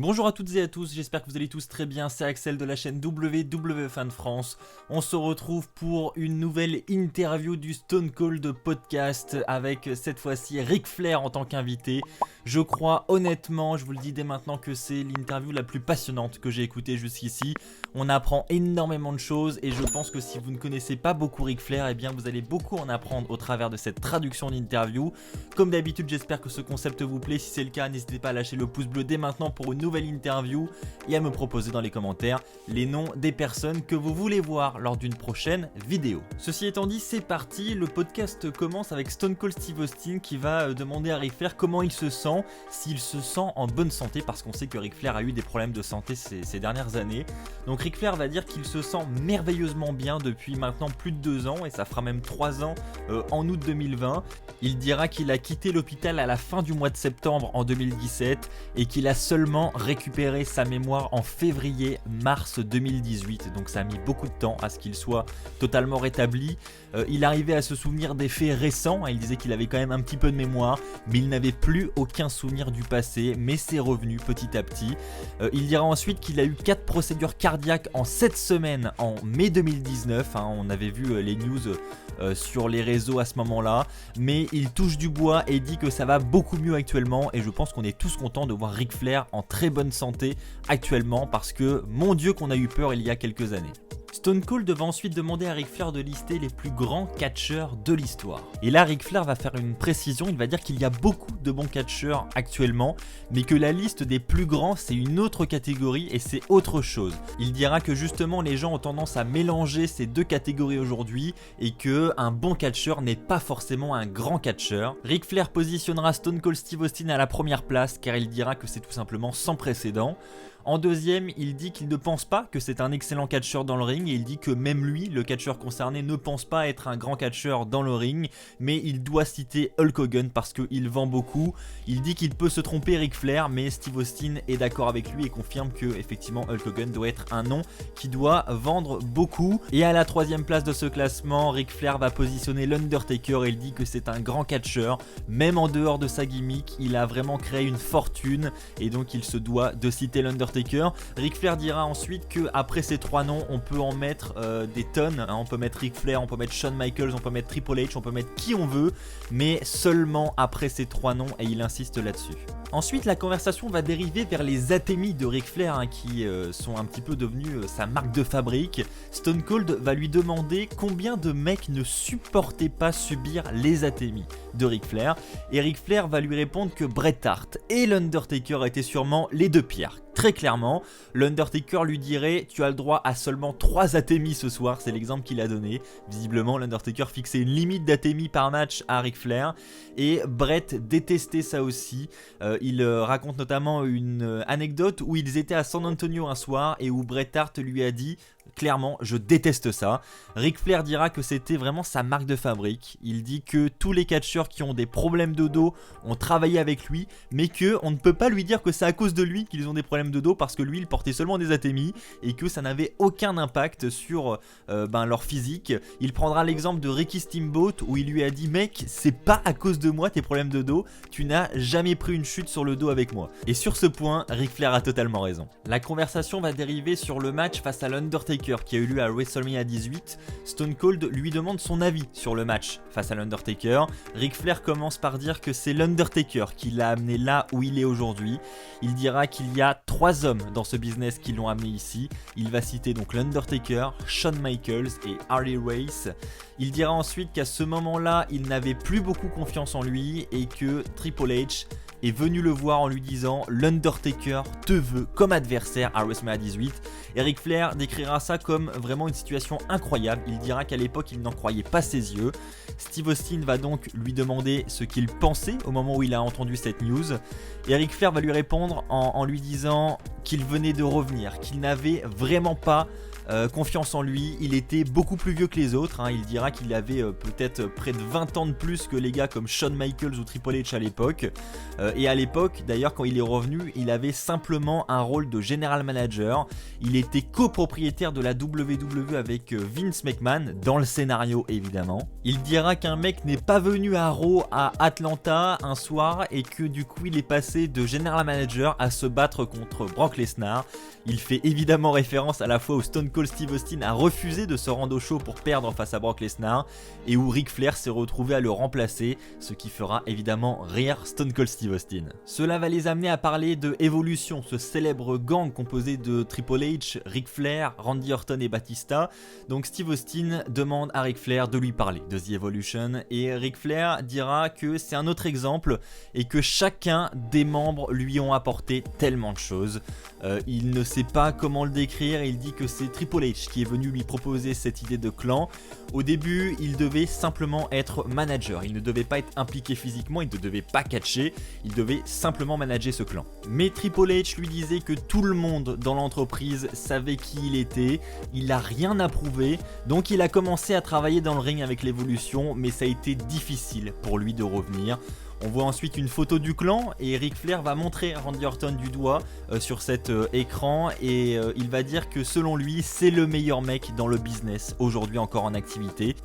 Bonjour à toutes et à tous, j'espère que vous allez tous très bien, c'est Axel de la chaîne Fan France. On se retrouve pour une nouvelle interview du Stone Cold podcast avec cette fois-ci Ric Flair en tant qu'invité. Je crois honnêtement, je vous le dis dès maintenant, que c'est l'interview la plus passionnante que j'ai écoutée jusqu'ici. On apprend énormément de choses et je pense que si vous ne connaissez pas beaucoup Ric Flair, eh bien vous allez beaucoup en apprendre au travers de cette traduction d'interview. Comme d'habitude, j'espère que ce concept vous plaît. Si c'est le cas, n'hésitez pas à lâcher le pouce bleu dès maintenant pour une nouvelle interview et à me proposer dans les commentaires les noms des personnes que vous voulez voir lors d'une prochaine vidéo. Ceci étant dit, c'est parti. Le podcast commence avec Stone Cold Steve Austin qui va demander à Ric Flair comment il se sent, s'il se sent en bonne santé, parce qu'on sait que Ric Flair a eu des problèmes de santé ces dernières années. Donc Ric Flair va dire qu'il se sent merveilleusement bien depuis maintenant plus de 2 ans et ça fera même 3 ans en août 2020. Il dira qu'il a quitté l'hôpital à la fin du mois de septembre en 2017 et qu'il a seulement récupéré sa mémoire en février-mars 2018. Donc ça a mis beaucoup de temps à ce qu'il soit totalement rétabli. Il arrivait à se souvenir des faits récents, il disait qu'il avait quand même un petit peu de mémoire, mais il n'avait plus aucun souvenir du passé, mais c'est revenu petit à petit. Il dira ensuite qu'il a eu 4 procédures cardiaques en 7 semaines en mai 2019, on avait vu les news sur les réseaux à ce moment-là, mais il touche du bois et dit que ça va beaucoup mieux actuellement et je pense qu'on est tous contents de voir Ric Flair en très bonne santé actuellement parce que mon Dieu qu'on a eu peur il y a quelques années. Stone Cold va ensuite demander à Ric Flair de lister les plus grands catcheurs de l'histoire. Et là, Ric Flair va faire une précision, il va dire qu'il y a beaucoup de bons catcheurs actuellement, mais que la liste des plus grands, c'est une autre catégorie et c'est autre chose. Il dira que justement, les gens ont tendance à mélanger ces deux catégories aujourd'hui et que un bon catcheur n'est pas forcément un grand catcheur. Ric Flair positionnera Stone Cold Steve Austin à la première place car il dira que c'est tout simplement sans précédent. En deuxième, il dit qu'il ne pense pas que c'est un excellent catcheur dans le ring et il dit que même lui, le catcheur concerné, ne pense pas être un grand catcheur dans le ring, mais il doit citer Hulk Hogan parce qu'il vend beaucoup. Il dit qu'il peut se tromper Ric Flair, mais Steve Austin est d'accord avec lui et confirme que effectivement Hulk Hogan doit être un nom qui doit vendre beaucoup. Et à la troisième place de ce classement, Ric Flair va positionner l'Undertaker et il dit que c'est un grand catcheur, même en dehors de sa gimmick, il a vraiment créé une fortune et donc il se doit de citer l'Undertaker. Ric Flair dira ensuite que après ces 3 noms on peut en mettre des tonnes, on peut mettre Ric Flair, on peut mettre Shawn Michaels, on peut mettre Triple H, on peut mettre qui on veut, mais seulement après ces 3 noms et il insiste là-dessus. Ensuite la conversation va dériver vers les atémies de Ric Flair qui sont un petit peu devenus sa marque de fabrique. Stone Cold va lui demander combien de mecs ne supportaient pas subir les atémies de Ric Flair et Ric Flair va lui répondre que Bret Hart et l'Undertaker étaient sûrement les deux pires. Très clairement, l'Undertaker lui dirait tu as le droit à seulement 3 atémies ce soir, c'est l'exemple qu'il a donné. Visiblement l'Undertaker fixait une limite d'atémies par match à Ric Flair et Bret détestait ça aussi. Il raconte notamment une anecdote où ils étaient à San Antonio un soir et où Bret Hart lui a dit clairement je déteste ça. Ric Flair dira que c'était vraiment sa marque de fabrique. Il dit que tous les catcheurs qui ont des problèmes de dos ont travaillé avec lui, mais que on ne peut pas lui dire que c'est à cause de lui qu'ils ont des problèmes de dos parce que lui il portait seulement des atémies et que ça n'avait aucun impact sur leur physique. Il prendra l'exemple de Ricky Steamboat où il lui a dit mec c'est pas à cause de moi tes problèmes de dos, tu n'as jamais pris une chute sur le dos avec moi. Et sur ce point Ric Flair a totalement raison. La conversation va dériver sur le match face à l'Undertaker qui a eu lieu à WrestleMania 18. Stone Cold lui demande son avis sur le match face à l'Undertaker. Ric Flair commence par dire que c'est l'Undertaker qui l'a amené là où il est aujourd'hui. Il dira qu'il y a 3 hommes dans ce business qui l'ont amené ici. Il va citer donc l'Undertaker, Shawn Michaels et Harley Race. Il dira ensuite qu'à ce moment-là, il n'avait plus beaucoup confiance en lui et que Triple H est venu le voir en lui disant l'Undertaker te veut comme adversaire à WrestleMania 18. Et Ric Flair décrira ça comme vraiment une situation incroyable. Il dira qu'à l'époque il n'en croyait pas ses yeux. Steve Austin va donc lui demander ce qu'il pensait au moment où il a entendu cette news. Et Ric Flair va lui répondre en lui disant qu'il venait de revenir, qu'il n'avait vraiment pas confiance en lui, il était beaucoup plus vieux que les autres, hein. Il dira qu'il avait peut-être près de 20 ans de plus que les gars comme Shawn Michaels ou Triple H à l'époque. Et à l'époque, d'ailleurs, quand il est revenu, il avait simplement un rôle de general manager. Il était copropriétaire de la WWE avec Vince McMahon, dans le scénario évidemment. Il dira qu'un mec n'est pas venu à Raw à Atlanta un soir et que du coup il est passé de general manager à se battre contre Brock Lesnar. Il fait évidemment référence à la fois où Stone Cold Steve Austin a refusé de se rendre au show pour perdre face à Brock Lesnar et où Ric Flair s'est retrouvé à le remplacer, ce qui fera évidemment rire Stone Cold Steve Austin. Cela va les amener à parler de Evolution, ce célèbre gang composé de Triple H, Ric Flair, Randy Orton et Batista. Donc Steve Austin demande à Ric Flair de lui parler de The Evolution et Ric Flair dira que c'est un autre exemple et que chacun des membres lui ont apporté tellement de choses. Il ne sait pas comment le décrire, il dit que c'est Triple H qui est venu lui proposer cette idée de clan. Au début, il devait simplement être manager, il ne devait pas être impliqué physiquement, il ne devait pas catcher, il devait simplement manager ce clan. Mais Triple H lui disait que tout le monde dans l'entreprise savait qui il était, il n'a rien à prouver, donc il a commencé à travailler dans le ring avec l'Evolution, mais ça a été difficile pour lui de revenir. On voit ensuite une photo du clan et Ric Flair va montrer Randy Orton du doigt sur cet écran et il va dire que selon lui c'est le meilleur mec dans le business aujourd'hui encore en activité.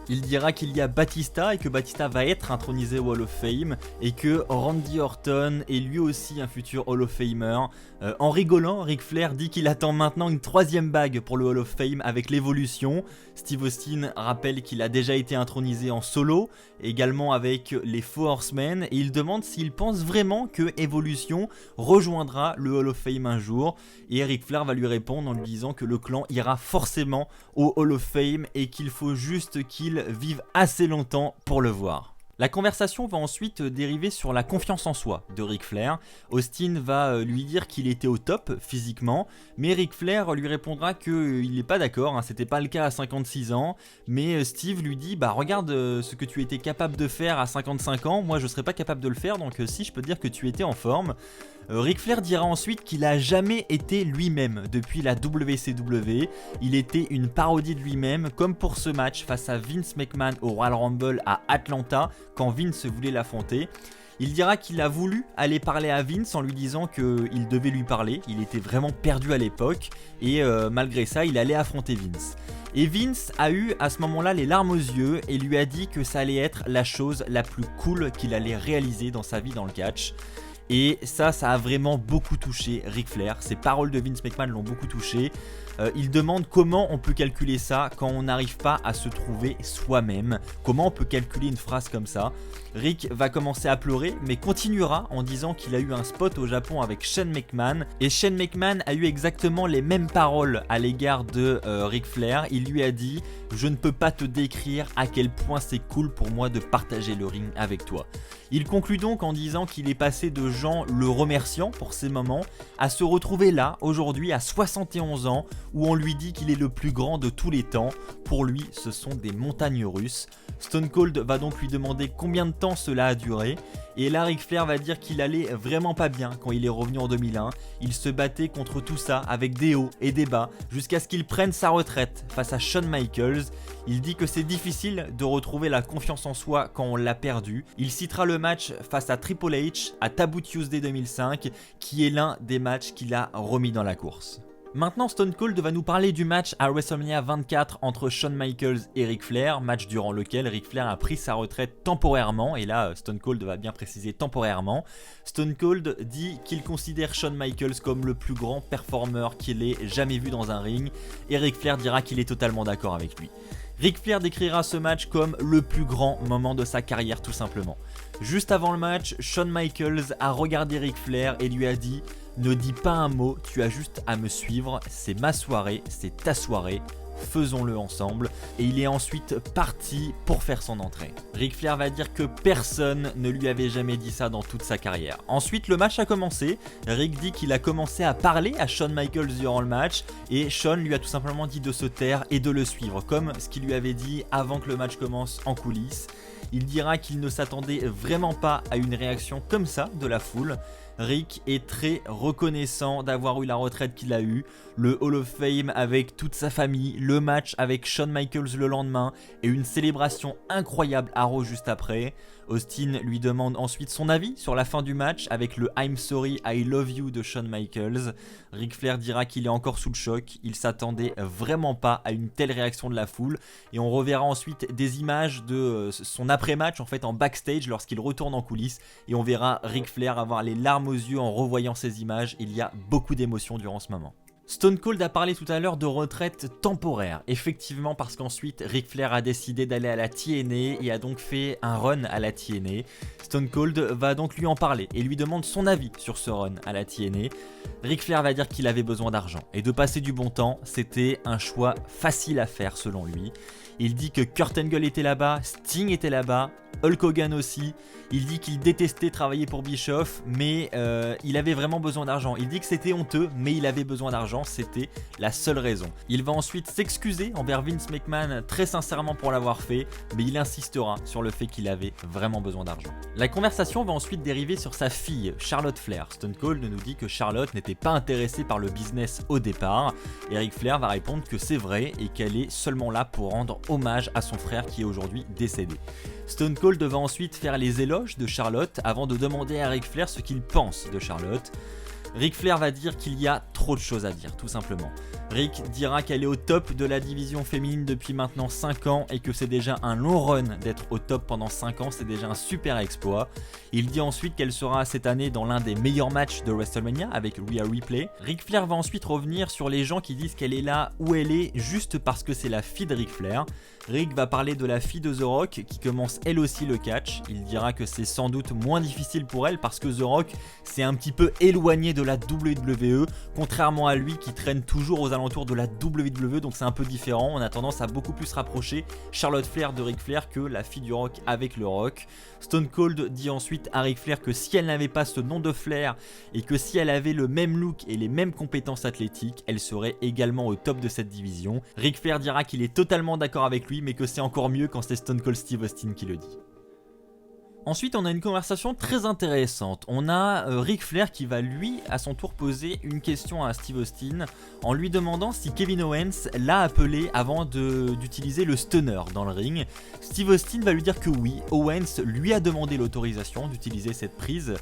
Il dira qu'il y a Batista et que Batista va être intronisé au Hall of Fame et que Randy Orton est lui aussi un futur Hall of Famer. En rigolant, Ric Flair dit qu'il attend maintenant une 3e bague pour le Hall of Fame avec l'Evolution. Steve Austin rappelle qu'il a déjà été intronisé en solo, également avec les Four Horsemen, et il demande s'il pense vraiment que Evolution rejoindra le Hall of Fame un jour. Et Ric Flair va lui répondre en lui disant que le clan ira forcément au Hall of Fame et qu'il faut juste qu'il vive assez longtemps pour le voir. La conversation va ensuite dériver sur la confiance en soi de Ric Flair. Austin va lui dire qu'il était au top physiquement, mais Ric Flair lui répondra qu'il n'est pas d'accord, hein, c'était pas le cas à 56 ans, mais Steve lui dit bah regarde ce que tu étais capable de faire à 55 ans, moi je serais pas capable de le faire, donc si je peux te dire que tu étais en forme. Ric Flair dira ensuite qu'il a jamais été lui-même depuis la WCW, il était une parodie de lui-même comme pour ce match face à Vince McMahon au Royal Rumble à Atlanta quand Vince voulait l'affronter. Il dira qu'il a voulu aller parler à Vince en lui disant qu'il devait lui parler, il était vraiment perdu à l'époque et malgré ça il allait affronter Vince. Et Vince a eu à ce moment-là les larmes aux yeux et lui a dit que ça allait être la chose la plus cool qu'il allait réaliser dans sa vie dans le catch. Et ça a vraiment beaucoup touché Ric Flair, ces paroles de Vince McMahon l'ont beaucoup touché. Il demande comment on peut calculer ça quand on n'arrive pas à se trouver soi-même. Comment on peut calculer une phrase comme ça? Rick va commencer à pleurer mais continuera en disant qu'il a eu un spot au Japon avec Shane McMahon. Et Shane McMahon a eu exactement les mêmes paroles à l'égard de Ric Flair. Il lui a dit « Je ne peux pas te décrire à quel point c'est cool pour moi de partager le ring avec toi ». Il conclut donc en disant qu'il est passé de gens le remerciant pour ces moments à se retrouver là, aujourd'hui à 71 ans, où on lui dit qu'il est le plus grand de tous les temps. Pour lui, ce sont des montagnes russes. Stone Cold va donc lui demander combien de temps cela a duré. Et là, Ric Flair va dire qu'il allait vraiment pas bien quand il est revenu en 2001. Il se battait contre tout ça avec des hauts et des bas jusqu'à ce qu'il prenne sa retraite face à Shawn Michaels. Il dit que c'est difficile de retrouver la confiance en soi quand on l'a perdu. Il citera le match face à Triple H à Taboo Tuesday 2005 qui est l'un des matchs qu'il a remis dans la course. Maintenant, Stone Cold va nous parler du match à WrestleMania 24 entre Shawn Michaels et Ric Flair, match durant lequel Ric Flair a pris sa retraite temporairement, et là Stone Cold va bien préciser temporairement. Stone Cold dit qu'il considère Shawn Michaels comme le plus grand performeur qu'il ait jamais vu dans un ring, et Ric Flair dira qu'il est totalement d'accord avec lui. Ric Flair décrira ce match comme le plus grand moment de sa carrière tout simplement. Juste avant le match, Shawn Michaels a regardé Ric Flair et lui a dit « Ne dis pas un mot, tu as juste à me suivre, c'est ma soirée, c'est ta soirée, faisons-le ensemble » et il est ensuite parti pour faire son entrée. Ric Flair va dire que personne ne lui avait jamais dit ça dans toute sa carrière. Ensuite, le match a commencé, Ric dit qu'il a commencé à parler à Shawn Michaels durant le match et Shawn lui a tout simplement dit de se taire et de le suivre, comme ce qu'il lui avait dit avant que le match commence en coulisses. Il dira qu'il ne s'attendait vraiment pas à une réaction comme ça de la foule. Rick est très reconnaissant d'avoir eu la retraite qu'il a eue, le Hall of Fame avec toute sa famille, le match avec Shawn Michaels le lendemain et une célébration incroyable à Raw juste après. Austin lui demande ensuite son avis sur la fin du match avec le I'm sorry, I love you de Shawn Michaels. Ric Flair dira qu'il est encore sous le choc, il s'attendait vraiment pas à une telle réaction de la foule et on reverra ensuite des images de son après-match en fait en backstage lorsqu'il retourne en coulisses et on verra Ric Flair avoir les larmes aux yeux en revoyant ces images. Il y a beaucoup d'émotions durant ce moment. Stone Cold a parlé tout à l'heure de retraite temporaire, effectivement parce qu'ensuite Ric Flair a décidé d'aller à la TNA et a donc fait un run à la TNA. Stone Cold va donc lui en parler et lui demande son avis sur ce run à la TNA. Ric Flair va dire qu'il avait besoin d'argent et de passer du bon temps, c'était un choix facile à faire selon lui. Il dit que Kurt Angle était là-bas, Sting était là-bas, Hulk Hogan aussi. Il dit qu'il détestait travailler pour Bischoff, mais il avait vraiment besoin d'argent. Il dit que c'était honteux, mais il avait besoin d'argent, c'était la seule raison. Il va ensuite s'excuser envers Vince McMahon très sincèrement pour l'avoir fait, mais il insistera sur le fait qu'il avait vraiment besoin d'argent. La conversation va ensuite dériver sur sa fille, Charlotte Flair. Stone Cold nous dit que Charlotte n'était pas intéressée par le business au départ, et Ric Flair va répondre que c'est vrai et qu'elle est seulement là pour rendre hommage à son frère qui est aujourd'hui décédé. Stone Cold va ensuite faire les éloges de Charlotte avant de demander à Ric Flair ce qu'il pense de Charlotte. Ric Flair va dire qu'il y a trop de choses à dire, tout simplement. Ric dira qu'elle est au top de la division féminine depuis maintenant 5 ans et que c'est déjà un long run d'être au top pendant 5 ans, c'est déjà un super exploit. Il dit ensuite qu'elle sera cette année dans l'un des meilleurs matchs de WrestleMania avec Rhea Ripley. Ric Flair va ensuite revenir sur les gens qui disent qu'elle est là où elle est juste parce que c'est la fille de Ric Flair. Rick va parler de la fille de The Rock qui commence elle aussi le catch. Il dira que c'est sans doute moins difficile pour elle parce que The Rock s'est un petit peu éloigné de la WWE, contrairement à lui qui traîne toujours aux alentours de la WWE, donc c'est un peu différent. On a tendance à beaucoup plus rapprocher Charlotte Flair de Ric Flair que la fille du Rock avec le Rock. Stone Cold dit ensuite à Ric Flair que si elle n'avait pas ce nom de Flair et que si elle avait le même look et les mêmes compétences athlétiques, elle serait également au top de cette division. Ric Flair dira qu'il est totalement d'accord avec lui, mais que c'est encore mieux quand c'est Stone Cold Steve Austin qui le dit. Ensuite, on a une conversation très intéressante. On a Ric Flair qui va lui, à son tour, poser une question à Steve Austin en lui demandant si Kevin Owens l'a appelé avant d'utiliser le stunner dans le ring. Steve Austin va lui dire que oui, Owens lui a demandé l'autorisation d'utiliser cette prise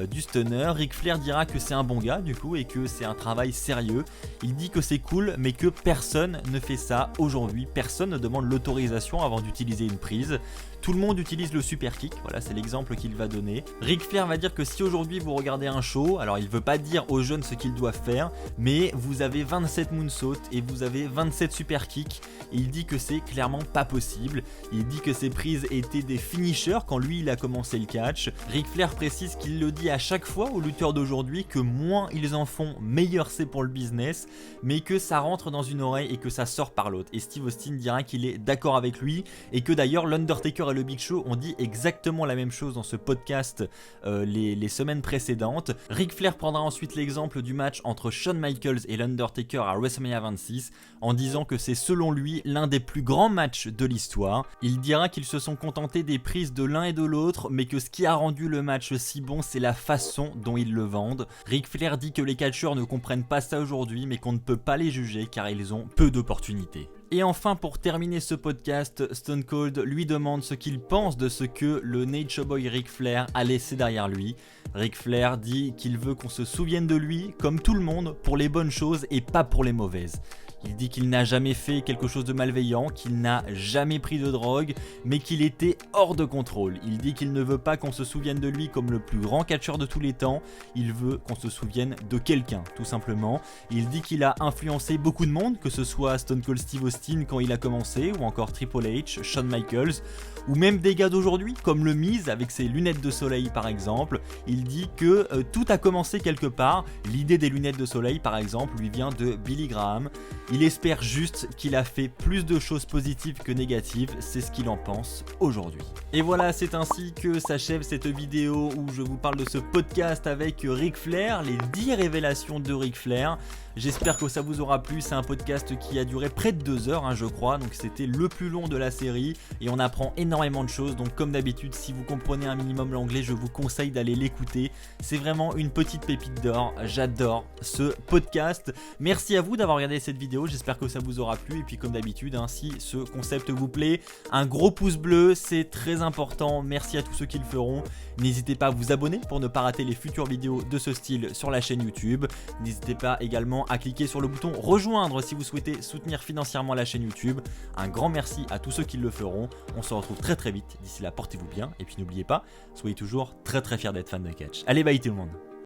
du stunner. Ric Flair dira que c'est un bon gars du coup et que c'est un travail sérieux. Il dit que c'est cool mais que personne ne fait ça aujourd'hui. Personne ne demande l'autorisation avant d'utiliser une prise. Tout le monde utilise le super kick, voilà c'est l'exemple qu'il va donner. Ric Flair va dire que si aujourd'hui vous regardez un show, alors il veut pas dire aux jeunes ce qu'ils doivent faire, mais vous avez 27 moonsaults et vous avez 27 super kicks, et il dit que c'est clairement pas possible. Il dit que ces prises étaient des finishers quand lui il a commencé le catch. Ric Flair précise qu'il le dit à chaque fois aux lutteurs d'aujourd'hui que moins ils en font, meilleur c'est pour le business, mais que ça rentre dans une oreille et que ça sort par l'autre. Et Steve Austin dira qu'il est d'accord avec lui et que d'ailleurs l'Undertaker et le Big Show ont dit exactement la même chose dans ce podcast les semaines précédentes. Ric Flair prendra ensuite l'exemple du match entre Shawn Michaels et l'Undertaker à WrestleMania 26 en disant que c'est selon lui l'un des plus grands matchs de l'histoire. Il dira qu'ils se sont contentés des prises de l'un et de l'autre, mais que ce qui a rendu le match si bon c'est la façon dont ils le vendent. Ric Flair dit que les catcheurs ne comprennent pas ça aujourd'hui, mais qu'on ne peut pas les juger car ils ont peu d'opportunités. Et enfin, pour terminer ce podcast, Stone Cold lui demande ce qu'il pense de ce que le Nature Boy Ric Flair a laissé derrière lui. Ric Flair dit qu'il veut qu'on se souvienne de lui, comme tout le monde, pour les bonnes choses et pas pour les mauvaises. Il dit qu'il n'a jamais fait quelque chose de malveillant, qu'il n'a jamais pris de drogue, mais qu'il était hors de contrôle. Il dit qu'il ne veut pas qu'on se souvienne de lui comme le plus grand catcheur de tous les temps, il veut qu'on se souvienne de quelqu'un, tout simplement. Il dit qu'il a influencé beaucoup de monde, que ce soit Stone Cold Steve Austin quand il a commencé, ou encore Triple H, Shawn Michaels, ou même des gars d'aujourd'hui, comme le Miz avec ses lunettes de soleil par exemple. Il dit que tout a commencé quelque part. L'idée des lunettes de soleil par exemple lui vient de Billy Graham. Il espère juste qu'il a fait plus de choses positives que négatives, c'est ce qu'il en pense aujourd'hui. Et voilà, c'est ainsi que s'achève cette vidéo où je vous parle de ce podcast avec Ric Flair, les 10 révélations de Ric Flair. J'espère que ça vous aura plu, c'est un podcast qui a duré près de 2 heures je crois, donc c'était le plus long de la série et on apprend énormément de choses, donc comme d'habitude si vous comprenez un minimum l'anglais je vous conseille d'aller l'écouter, c'est vraiment une petite pépite d'or, j'adore ce podcast. Merci à vous d'avoir regardé cette vidéo, j'espère que ça vous aura plu et puis comme d'habitude si ce concept vous plaît, un gros pouce bleu c'est très important, merci à tous ceux qui le feront, n'hésitez pas à vous abonner pour ne pas rater les futures vidéos de ce style sur la chaîne YouTube, n'hésitez pas également à cliquer sur le bouton rejoindre si vous souhaitez soutenir financièrement la chaîne YouTube. Un grand merci à tous ceux qui le feront. On se retrouve très vite. D'ici là, portez-vous bien. Et puis n'oubliez pas, soyez toujours très fiers d'être fan de catch. Allez, bye tout le monde.